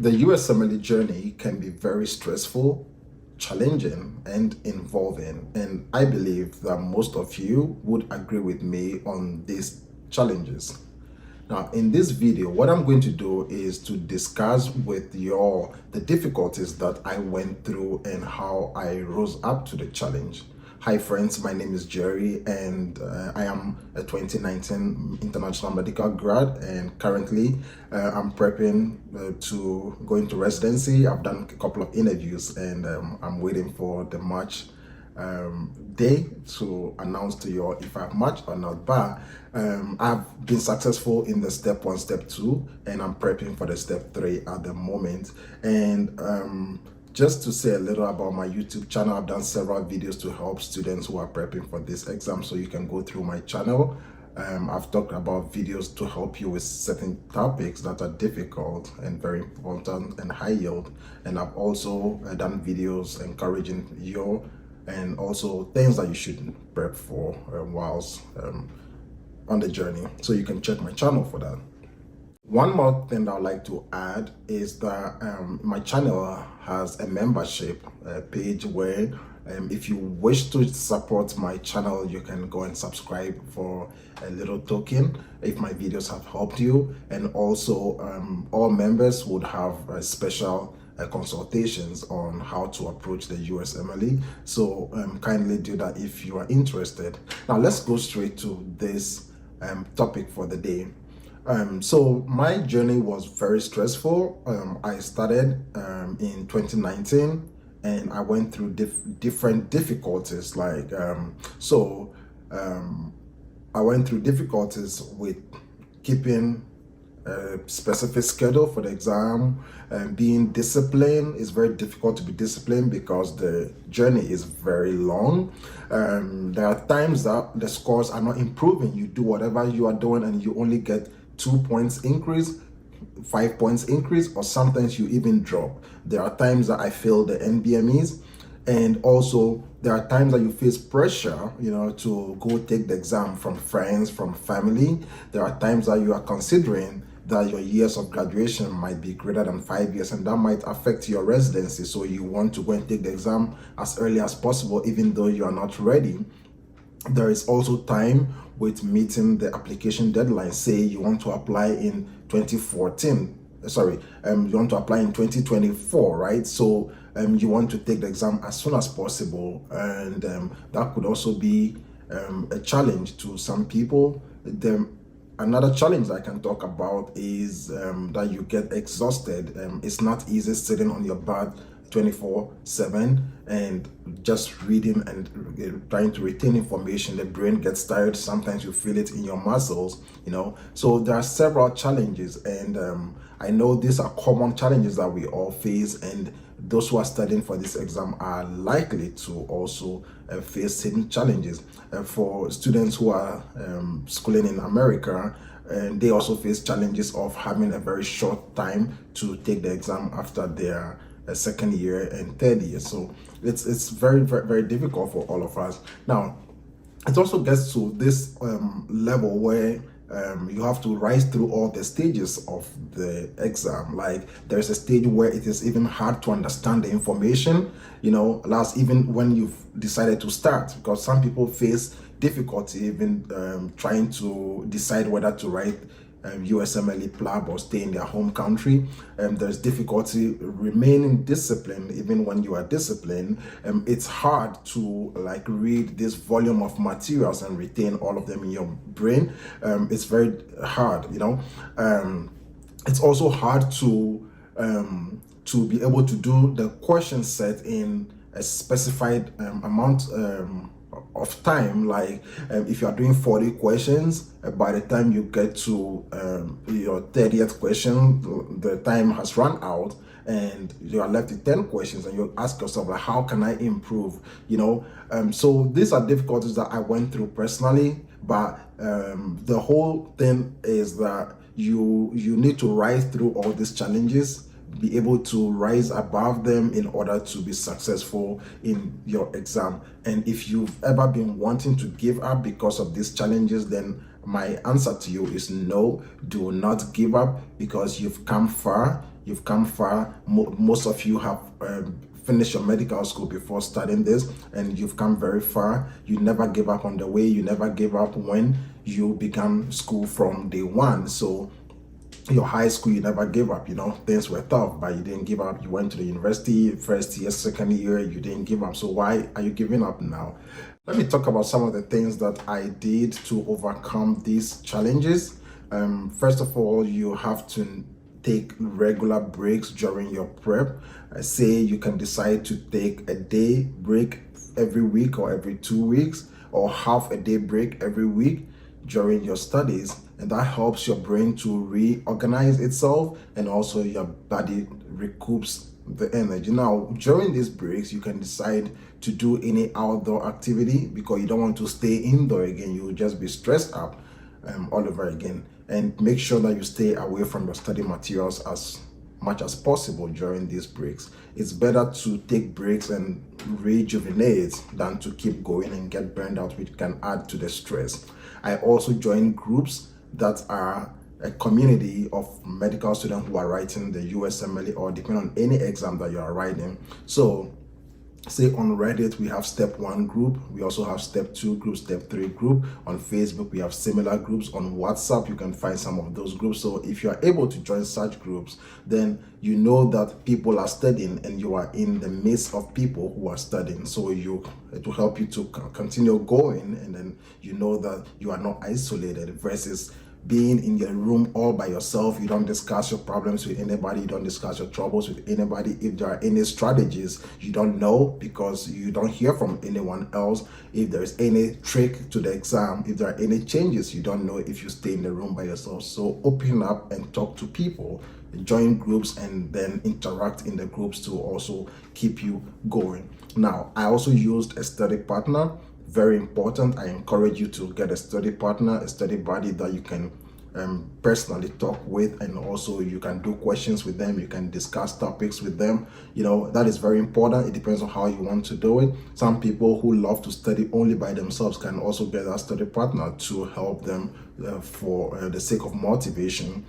The USMLE journey can be very stressful, challenging, and involving, and I believe that most of you would agree with me on these challenges. Now, in this video, what I'm going to do is to discuss with you all the difficulties that I went through and how I rose up to the challenge. Hi friends, my name is Jerry and I am a 2019 international medical grad, and currently I'm prepping to go into residency. I've done a couple of interviews and I'm waiting for the March day to announce to you all if I've matched or not. But I've been successful in the step 1, step 2, and I'm prepping for the step 3 at the moment. And just to say a little about my YouTube channel, I've done several videos to help students who are prepping for this exam, so you can go through my channel. I've talked about videos to help you with certain topics that are difficult and very important and high yield. And I've also done videos encouraging you and also things that you should prep for whilst on the journey. So you can check my channel for that. One more thing that I'd like to add is that my channel has a membership page where if you wish to support my channel, you can go and subscribe for a little token if my videos have helped you. And also all members would have special consultations on how to approach the USMLE. So kindly do that if you are interested. Now let's go straight to this topic for the day. So my journey was very stressful. I started in 2019 and I went through different difficulties. I went through difficulties with keeping a specific schedule for the exam, and being disciplined. Is very difficult to be disciplined because the journey is very long. There are times that the scores are not improving. You do whatever you are doing and you only get 2 points increase, 5 points increase, or sometimes you even drop. There are times that I fail the NBMEs, and also there are times that you face pressure, to go take the exam from friends, from family. There are times that you are considering that your years of graduation might be greater than 5 years, and that might affect your residency. So you want to go and take the exam as early as possible, even though you are not ready. There is also time with meeting the application deadline. Say you want to apply in 2014, you want to apply in 2024, right? So you want to take the exam as soon as possible, and that could also be a challenge to some people. Another challenge I can talk about is that you get exhausted. It's not easy sitting on your butt 24/7 and just reading and trying to retain information. The brain gets tired. Sometimes you feel it in your muscles, So there are several challenges, and I know these are common challenges that we all face, and those who are studying for this exam are likely to also face same challenges. For students who are schooling in America, and they also face challenges of having a very short time to take the exam after their second year and third year. So it's very, very, very difficult for all of us. Now, it also gets to this level where you have to rise through all the stages of the exam. Like there's a stage where it is even hard to understand the information, last even when you've decided to start, because some people face difficulty even trying to decide whether to write USMLE PLAB or stay in their home country. There's difficulty remaining disciplined even when you are disciplined. It's hard to read this volume of materials and retain all of them in your brain. It's very hard, It's also hard to be able to do the question set in a specified amount of time. If you are doing 40 questions, by the time you get to your 30th question, the time has run out and you are left with 10 questions, and you ask yourself, how can I improve? So these are difficulties that I went through personally, but the whole thing is that you need to rise through all these challenges, be able to rise above them in order to be successful in your exam. And if you've ever been wanting to give up because of these challenges, then my answer to you is no, do not give up, because you've come far. you've come far. Most of you have finish your medical school before starting this, and you've come very far. You never gave up on the way. You never gave up when you began school from day one. So your high school, you never gave up. Things were tough, but you didn't give up. You went to the university, first year, second year, you didn't give up. So why are you giving up now? Let me talk about some of the things that I did to overcome these challenges. First of all, you have to take regular breaks during your prep. Say you can decide to take a day break every week or every 2 weeks, or half a day break every week during your studies, and that helps your brain to reorganize itself, and also your body recoups the energy. Now, during these breaks, you can decide to do any outdoor activity, because you don't want to stay indoor again. You will just be stressed up all over again. And make sure that you stay away from your study materials as much as possible during these breaks. It's better to take breaks and rejuvenate than to keep going and get burned out, which can add to the stress. I also join groups that are a community of medical students who are writing the USMLE, or depending on any exam that you are writing. So say on Reddit, we have step 1 group. We also have step 2 group, step 3 group. On Facebook, we have similar groups. On WhatsApp, you can find some of those groups. So if you are able to join such groups, then you know that people are studying and you are in the midst of people who are studying. So it will help you to continue going, and then you know that you are not isolated, versus being in your room all by yourself. You don't discuss your problems with anybody. You don't discuss your troubles with anybody. If there are any strategies, you don't know, because you don't hear from anyone else. If there is any trick to the exam, if there are any changes, you don't know if you stay in the room by yourself. So open up and talk to people, join groups, and then interact in the groups to also keep you going. Now, I also used a study partner. Very important. I encourage you to get a study partner, a study buddy that you can personally talk with, and also you can do questions with them. You can discuss topics with them. That is very important. It depends on how you want to do it. Some people who love to study only by themselves can also get a study partner to help them for the sake of motivation.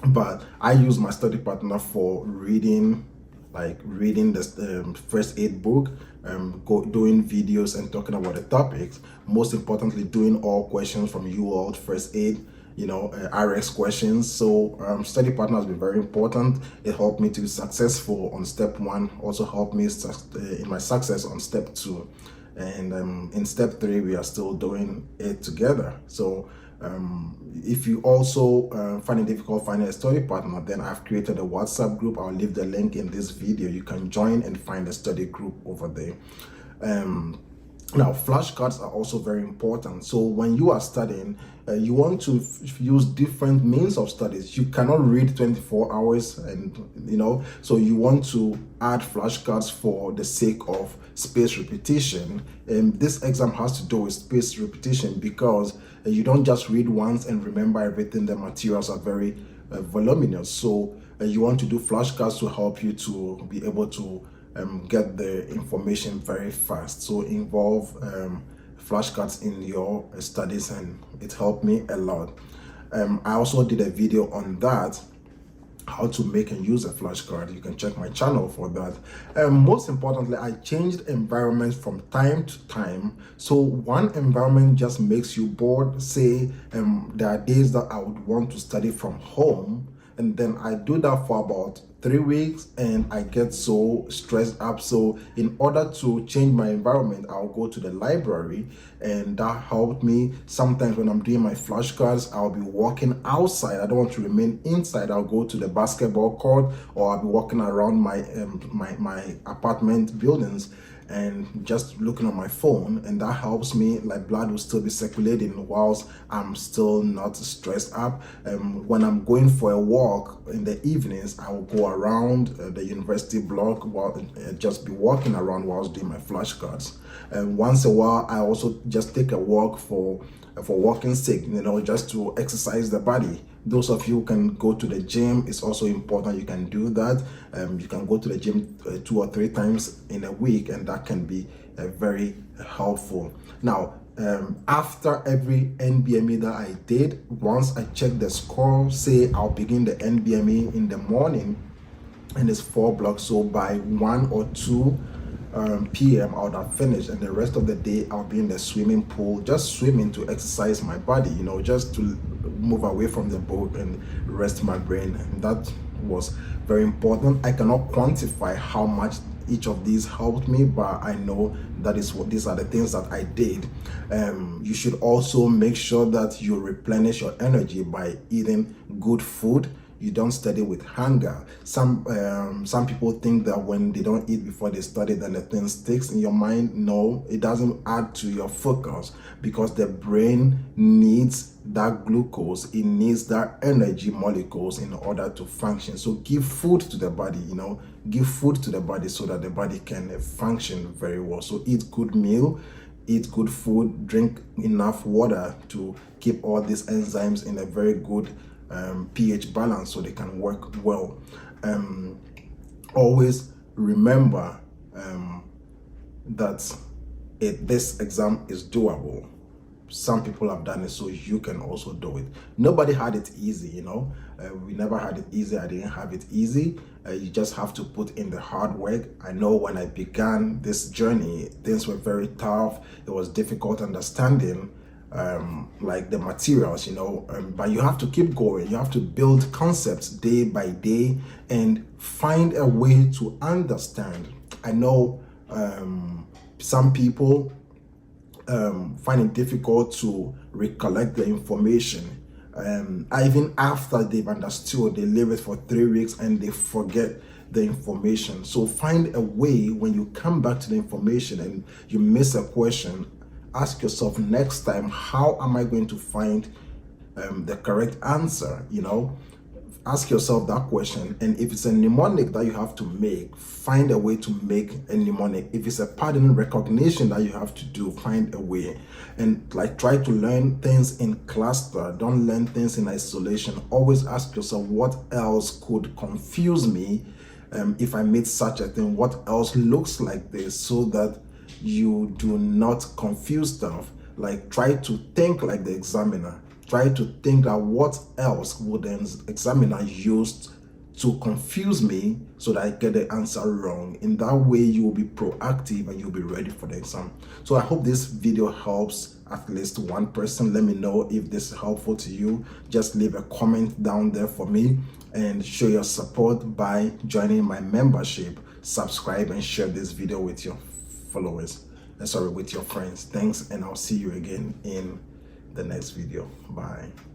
But I use my study partner for reading the first aid book, doing videos and talking about the topics. Most importantly, doing all questions from UWorld first aid, RX questions. So study partner has been very important. It helped me to be successful on step 1, also helped me in my success on step 2. And in step 3, we are still doing it together. So if you also find it difficult finding a study partner, then I've created a WhatsApp group. I'll leave the link in this video. You can join and find a study group over there. Now, flashcards are also very important. So when you are studying, you want to use different means of studies. You cannot read 24 hours, and so you want to add flashcards for the sake of spaced repetition. And this exam has to do with spaced repetition, because you don't just read once and remember everything. The materials are very voluminous. So you want to do flashcards to help you to be able to get the information very fast. So involve flashcards in your studies, and it helped me a lot. I also did a video on that, how to make and use a flashcard. You can check my channel for that. Most importantly, I changed environments from time to time. So one environment just makes you bored. Say there are days that I would want to study from home, and then I do that for about 3 weeks, and I get so stressed up. So in order to change my environment, I'll go to the library, and that helped me. Sometimes when I'm doing my flashcards, I'll be walking outside. I don't want to remain inside. I'll go to the basketball court, or I'll be walking around my my apartment buildings and just looking on my phone, and that helps me. Like, blood will still be circulating whilst I'm still not stressed up. When I'm going for a walk in the evenings, I will go around the university block while just be walking around whilst doing my flashcards. And once a while, I also just take a walk for walking sake, just to exercise the body. Those of you who can go to the gym, it's also important. You can do that. You can go to the gym 2 or 3 times in a week, and that can be very helpful. Now, after every NBME that I did, once I check the score, say I'll begin the NBME in the morning, and it's 4 blocks. So by 1 or 2 p.m. I would have finished, and the rest of the day I'll be in the swimming pool, just swimming to exercise my body, just to move away from the boat and rest my brain. And that was very important. I cannot quantify how much each of these helped me, but I know that is what these are the things that I did. You should also make sure that you replenish your energy by eating good food. You don't study with hunger. Some people think that when they don't eat before they study, then the thing sticks in your mind. No, it doesn't add to your focus, because the brain needs that glucose. It needs that energy molecules in order to function. So give food to the body, give food to the body so that the body can function very well. So eat good meal, eat good food, drink enough water to keep all these enzymes in a very good pH balance so they can work well. Always remember that this exam is doable. Some people have done it, so you can also do it. Nobody had it easy, we never had it easy. I didn't have it easy. You just have to put in the hard work. I know when I began this journey, things were very tough. It was difficult understanding like the materials, but you have to keep going. You have to build concepts day by day and find a way to understand. I know some people find it difficult to recollect the information. Even after they've understood, they leave it for 3 weeks and they forget the information. So find a way, when you come back to the information and you miss a question, ask yourself next time, how am I going to find the correct answer? Ask yourself that question. And if it's a mnemonic that you have to make, find a way to make a mnemonic. If it's a pattern recognition that you have to do, find a way. And try to learn things in cluster. Don't learn things in isolation. Always ask yourself, what else could confuse me if I made such a thing? What else looks like this, so that you do not confuse stuff. Try to think like the examiner. Try to think that what else would the examiner use to confuse me so that I get the answer wrong. In that way, you will be proactive and you'll be ready for the exam. So I hope this video helps at least one person. Let me know if this is helpful to you. Just leave a comment down there for me and show your support by joining my membership. Subscribe and share this video with your followers. With your friends. Thanks, and I'll see you again in the next video. Bye.